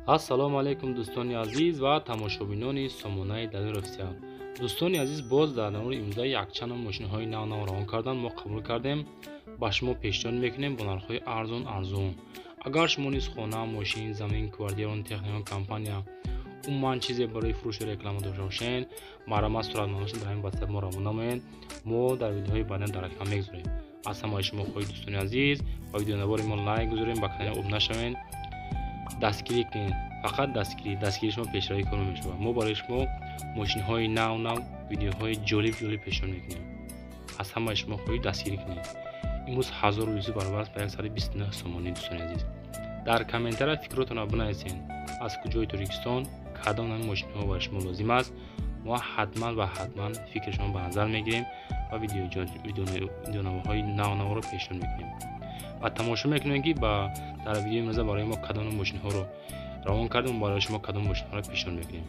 ассалому алайкум дӯстони азиз ва тамошобинони сомонаи далил офисиал. дӯстони азиз, боз дар навори имзои якчанд мошинҳои нав раҳон кардан мо қабул кардем ба шумо пешниҳод мекунем бо нархҳои арзон. агар шумо низ хона, мошин, замин, квартираон, техникаон, компания умуман чизе барои фурӯши реклама дошта бошед, марҳамат суратмандбошед дар ҳамин ватсап мо равона намоед. мо дар видеоҳои баъдан дар реклама мегузорем. аз ҳамаи шумо хоҳед дӯстони азиз ба видеонавори мо лайк гузорем, ба канали обуна шавед, дастгирӣ кунед. фақат дастгирии шумо пешравӣ кор мешавад. мо барои шумо мошинҳои нав, видеоҳои ҷолиб пешниҳод мекунем. аз ҳамаи шумо хоҳед дастгирӣ кунед. имрӯз 1000 баробар аст ба 129 сомонӣ. дӯстони азиз, дар комментария фикротонро бинависед. аз куҷои Тоҷикистон кадом нави мошинҳо барои шумо лозим аст. мо ҳатман фикри шумо ба назар мегирем ва видеонавоҳои навро пешниҳод мекунем. ва тамошо мекунем ки дар видеои имрӯза барои мо кадом мошинҳоро равон кардем, барои шумо кадом мошинҳоро пешниҳод мекунем.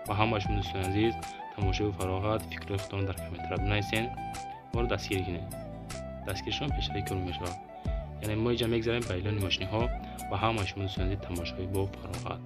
ва ҳамаи шумо дӯстони азиз, тамошои фароғат, фикрҳои худтонро дар комментария бинависед. моро дастгирӣ кунед. дастгирии шумо пешравӣ кор мешавад. яъне мо инҷа мегзарем ба эълони мошинҳо. ва ҳамаи шумо дӯстони азиз, тамошои бо фароғат.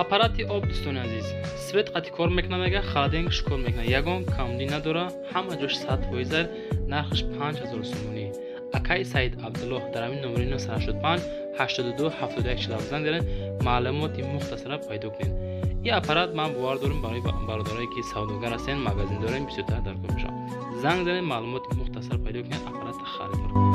аппарати об, дӯстони азиз, свет қати кор мекунад, мега холодильникш кор мекунад, ягон камдӣ надора, ҳама ҷош 100%, нархш 5000 сомонӣ. акаи Саид Абдуллоҳ дар ҳамин номери 985 82 71 40 занг заред, маълумоти мухтасара пайдо кунед. ин аппарат ман бовар дорам барои бародарое ки савдогар ҳастен, магазин дорем, бисёртар дар кор мешавад. занг заред, маълумоти мухтасар пайдо кунед, аппарат харидор.